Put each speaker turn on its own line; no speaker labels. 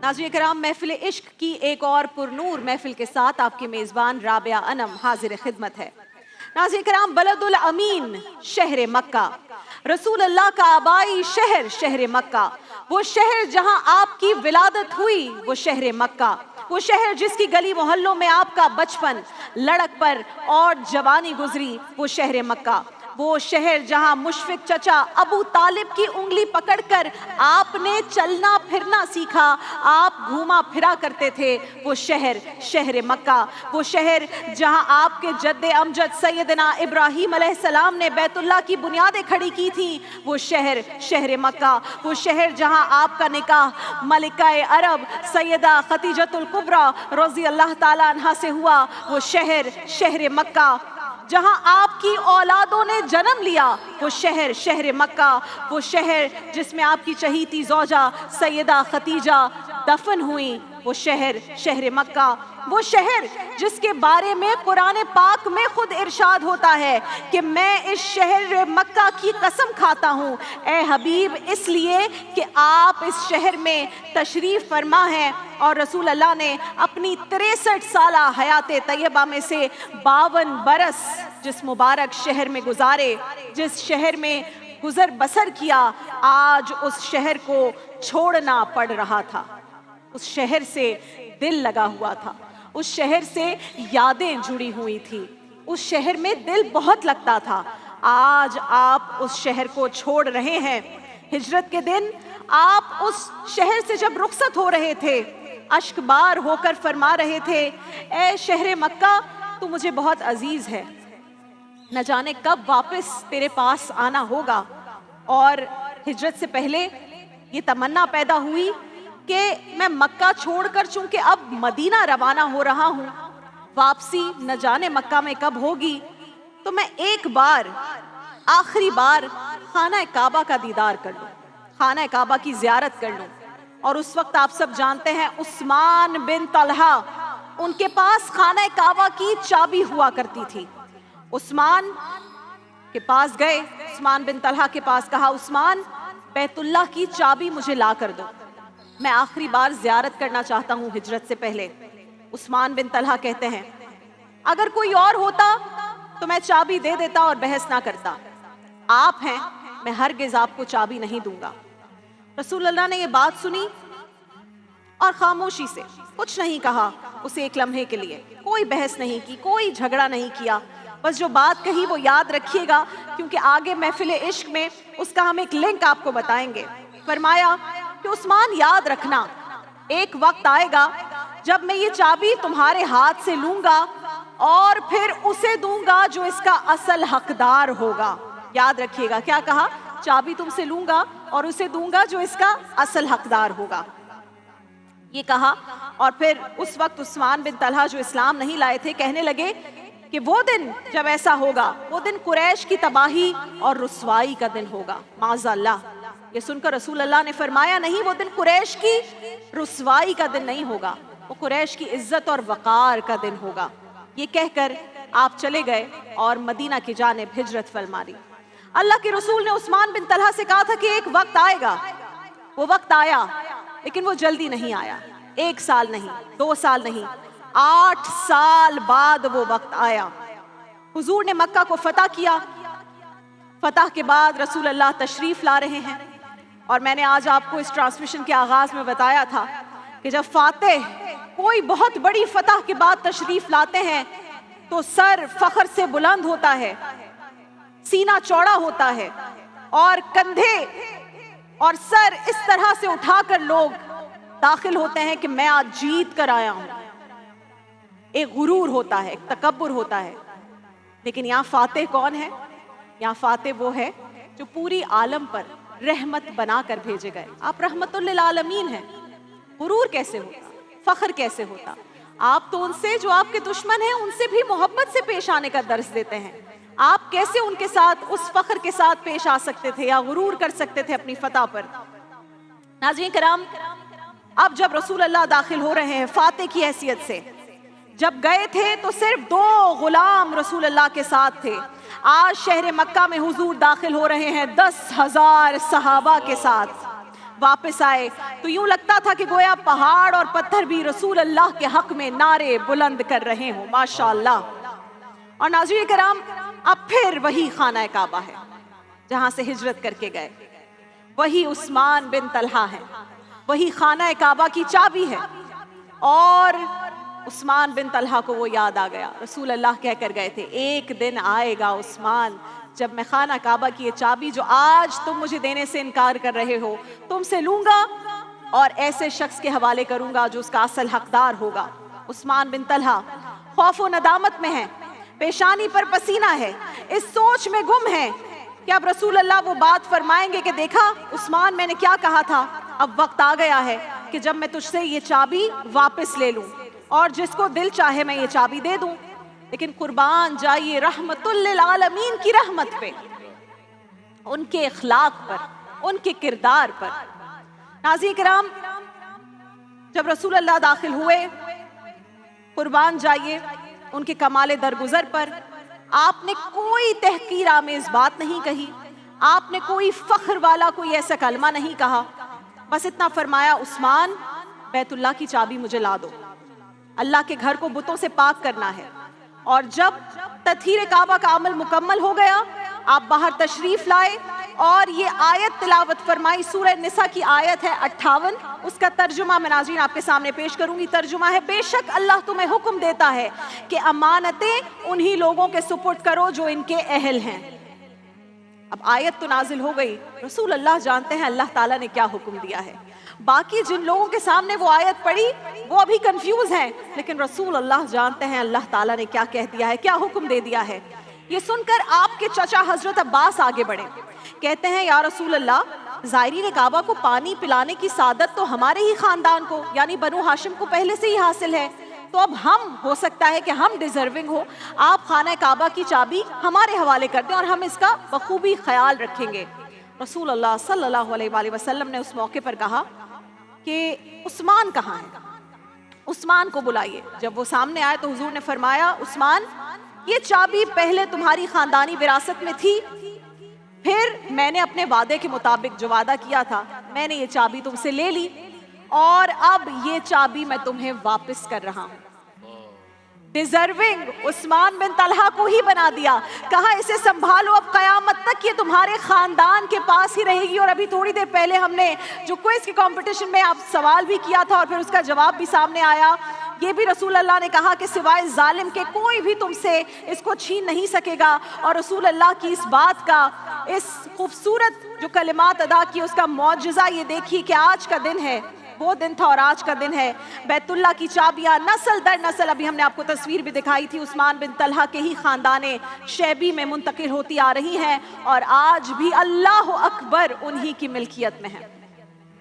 नाज़रीन किराम, महफिल इश्क की एक और पुरनूर महफिल के साथ आपकी मेज़बान राबिया अनम हाजिर खिदमत है। नाज़रीन किराम, बलदुल अमीन शहर मक्का, रसूल अल्लाह का आबाई शहर शहर मक्का, वो शहर जहां आपकी विलादत हुई, वो शहर मक्का, वो शहर जिसकी गली मोहल्लों में आपका बचपन, लड़कपन और जवानी गुजरी, वो शहर मक्का, वो शहर जहां मुशफिक चचा अबू तालिब की उंगली पकड़कर आपने चलना फिरना सीखा, आप घूमा फिरा करते थे, वो शहर शहर मक्का, वो शहर जहां आपके जद्दे अमजद सैयदना इब्राहीम अलैहिस्सलाम ने बैतुल्लाह की बुनियादें खड़ी की थी, वो शहर शहर मक्का, वो शहर जहां आपका निकाह मलिका अरब सैयदा खतीजतुल कुबरा रज़ी अल्लाह ताला अन्हा से हुआ, वो शहर शहर मक्का, जहां आपकी औलादों ने जन्म लिया, वो शहर शहर मक्का, वो शहर जिसमें आपकी चहीती ज़ौजा सैयदा खतीजा दफन हुई, वो शहर शहर मक्का, वो शहर जिसके बारे में कुरान पाक में खुद इरशाद होता है कि मैं इस शहर मक्का की कसम खाता हूँ ए हबीब, इसलिए कि आप इस शहर में तशरीफ़ फरमा हैं और रसूल अल्लाह ने अपनी 63 साला हयात तैयबा में से 52 बरस जिस मुबारक शहर में गुजारे, जिस शहर में गुजर बसर किया, आज उस शहर को छोड़ना पड़ रहा था। उस शहर से दिल लगा हुआ था, उस शहर से यादें जुड़ी हुई थी, उस शहर में दिल बहुत लगता था। आज आप उस शहर को छोड़ रहे हैं। हिजरत के दिन आप उस शहर से जब रुखसत हो रहे थे, अश्कबार होकर फरमा रहे थे, ए शहर मक्का तू मुझे बहुत अजीज है, न जाने कब वापस तेरे पास आना होगा। और हिजरत से पहले ये तमन्ना पैदा हुई कि मैं मक्का छोड़कर चूंकि अब मदीना रवाना हो रहा हूँ, वापसी न जाने मक्का में कब होगी, तो मैं एक बार आखिरी बार खाना काबा का दीदार कर लूँ, खाना काबा की ज़ियारत कर लूँ। और उस वक्त आप सब जानते हैं उस्मान बिन तलहा, उनके पास खाना काबा की चाबी हुआ करती थी। उस्मान के पास गए, उस्मान बिन तलहा के पास कहा, उस्मान बैतुल्लाह की चाबी मुझे ला कर दो, मैं आखिरी बार ज़ियारत करना चाहता हूँ हिजरत से पहले। उस्मान बिन तलहा कहते हैं, अगर कोई और होता तो मैं चाबी दे देता और बहस ना करता, आप हैं, मैं हरगिज़ आपको चाबी नहीं दूंगा। रसूल अल्लाह ने ये बात सुनी और खामोशी से कुछ नहीं कहा, उसे एक लम्हे के लिए कोई बहस नहीं की, कोई झगड़ा नहीं किया, बस जो बात कही वो याद रखिएगा, क्योंकि आगे महफिल इश्क में उसका हम एक लिंक आपको बताएंगे। फरमाया कि उस्मान याद रखना, एक वक्त आएगा जब मैं ये चाबी तुम्हारे हाथ से लूंगा और फिर उसे दूंगा जो इसका असल हकदार होगा। याद रखिएगा, क्या कहा? चाबी तुमसे लूंगा और उसे दूंगा जो इसका असल हकदार होगा, ये कहा। और फिर उस वक्त उस्मान बिन तलहा जो इस्लाम नहीं लाए थे, कहने लगे कि वो दिन जब ऐसा होगा, वो दिन कुरैश की तबाही और रुसवाई का दिन होगा, माज़अल्लाह। ये सुनकर रसूल अल्लाह ने फरमाया, नहीं, वो दिन कुरैश की रुसवाई का दिन नहीं होगा, वो कुरैश की इज्जत और वक़ार का दिन होगा। ये कहकर आप चले गए और मदीना की जानिब हिजरत फरमाई। अल्लाह के रसूल ने उस्मान बिन तलहा से कहा था कि एक वक्त आएगा, वो वक्त आया, लेकिन वो जल्दी नहीं आया। 1 साल नहीं, 2 साल नहीं, 8 साल बाद वो वक्त आया। हुजूर ने मक्का को फतह किया। फतह के बाद रसूल अल्लाह तशरीफ ला रहे हैं, और मैंने आज आपको इस ट्रांसमिशन के आगाज में बताया था कि जब फातेह कोई बहुत बड़ी फतह के बाद तशरीफ लाते हैं तो सर फख्र से बुलंद होता है, सीना चौड़ा होता है, और कंधे और सर इस तरह से उठाकर लोग दाखिल होते हैं कि मैं आज जीत कर आया हूं। एक गुरूर होता है, एक तकब्बुर होता है। लेकिन यहाँ फातेह कौन है? यहाँ फातेह वो है जो पूरी आलम पर रहमत बनाकर भेजे गए। आप रहमतुल लिल आलमीन हैं। गुरूर कैसे होता, फख्र कैसे होता? आप तो उनसे जो आपके दुश्मन हैं उनसे भी मोहब्बत से पेश आने का दर्स देते हैं। आप कैसे उनके साथ उस फख्र के साथ पेश आ सकते थे या गुरूर कर सकते थे अपनी फतह पर? नाज़रीन किराम, अब जब रसूल अल्लाह दाखिल हो रहे हैं फातेह की हैसियत से, जब गए थे तो सिर्फ 2 गुलाम रसूल अल्लाह के साथ थे। आज शहर मक्का में हुजूर दाखिल हो रहे हैं 10,000 सहाबा के साथ। वापस आए तो यूं लगता था कि गोया पहाड़ और पत्थर भी रसूल अल्लाह के हक में नारे बुलंद कर रहे हों, माशाअल्लाह। और नाज़रीन किराम, अब फिर वही खाना काबा है जहां से हिजरत करके गए, वही उस्मान बिन तलहा है, वही खाना काबा की चाबी है। और उस्मान बिन तलहा को वो याद आ गया, रसूल अल्लाह कह कर गए थे, एक दिन आएगा उस्मान जब मैं खाना काबा की ये चाबी जो आज तुम मुझे देने से इनकार कर रहे हो, तुमसे लूंगा और ऐसे शख्स के हवाले करूंगा जो उसका असल हकदार होगा। उस्मान बिन तलहा खौफ व नदामत में है, पेशानी पर पसीना है, इस सोच में गुम है कि अब रसूल अल्लाह वो बात फरमाएंगे कि देखा उस्मान, मैंने क्या कहा था, अब वक्त आ गया है कि जब मैं तुझसे ये चाबी वापस ले लूं और जिसको दिल चाहे मैं ये चाबी दे दूं। लेकिन कुर्बान जाइए रहमतुल लिल आलमीन की रहमत पे, उनके इखलाक पर, उनके किरदार पर। नाज़रीन किराम, जब रसूल अल्लाह दाखिल हुए, कुर्बान जाइए उनके कमाले दरगुजर पर, आपने कोई तहकीर आमेज बात नहीं कही, आपने कोई फख्र वाला कोई ऐसा कलमा नहीं कहा, बस इतना फरमाया, उस्मान बैतुल्लाह की चाबी मुझे ला दो, अल्लाह के घर को बुतों से पाक करना है। और जब तत्हीर काबा का अमल मुकम्मल हो गया, आप बाहर तशरीफ लाए और ये आयत तिलावत फरमाई, सूरह निसा की आयत है 58, उसका तर्जुमा मैं नाज़रीन आपके सामने पेश करूंगी। तर्जुमा है, बेशक अल्लाह तुम्हें हुक्म देता है कि अमानतें उन्हीं लोगों के सुपुर्द करो जो इनके अहल हैं। अब आयत तो नाजिल हो गई, रसूल अल्लाह जानते हैं अल्लाह ताला ने क्या हुक्म दिया है। बाकी जिन लोगों के सामने वो आयत पढ़ी वो अभी कंफ्यूज हैं, लेकिन रसूल अल्लाह जानते हैं अल्लाह ताला ने क्या कह दिया है, क्या हुक्म दे दिया है। ये सुनकर आपके चचा हजरत अब्बास आगे बढ़े, कहते हैं, या रसूल अल्लाह, ज़ायरीन काबा को पानी पिलाने की सादत तो हमारे ही खानदान को यानी बनु हाशिम को पहले से ही हासिल है, तो अब हम, हो सकता है कि हम डिजर्विंग हो, आप खाना काबा की चाबी हमारे हवाले कर दें और हम इसका बखूबी ख्याल रखेंगे। रसूल अल्लाह सल्लल्लाहु अलैहि वसल्लम ने उस मौके पर कहा कि उस्मान कहाँ है, उस्मान को बुलाइए। जब वो सामने आए तो हुजूर ने फरमाया, उस्मान, ये चाबी पहले तुम्हारी खानदानी विरासत में थी, फिर मैंने अपने वादे के मुताबिक जो वादा किया था, मैंने ये चाबी तुमसे ले ली और अब ये चाबी मैं तुम्हें वापस कर रहा हूं। डिजर्विंग उस्मान बिन तलहा को ही बना दिया, कहा इसे संभालो, अब कयामत तक ये तुम्हारे खानदान के पास ही रहेगी। और अभी थोड़ी देर पहले हमने जो क्विज के कंपटीशन में आप सवाल भी किया था और फिर उसका जवाब भी सामने आया, ये भी रसूल अल्लाह ने कहा कि सिवाय जालिम के कोई भी तुमसे इसको छीन नहीं सकेगा। और रसूल अल्लाह की इस बात का, इस खूबसूरत जो कलिमात अदा की, उसका मौजज़ा ये देखिए कि आज का दिन है, वो दिन था और आज का दिन है। बैतुल्लाह की चाबियां नस्ल दर नस्ल, अभी हमने आपको तस्वीर भी दिखाई थी, उस्मान बिन तलहा के ही खानदाने शैबी में मुंतकिल होती आ रही हैं और आज भी अल्लाह अकबर उन्हीं की मिल्कियत में है।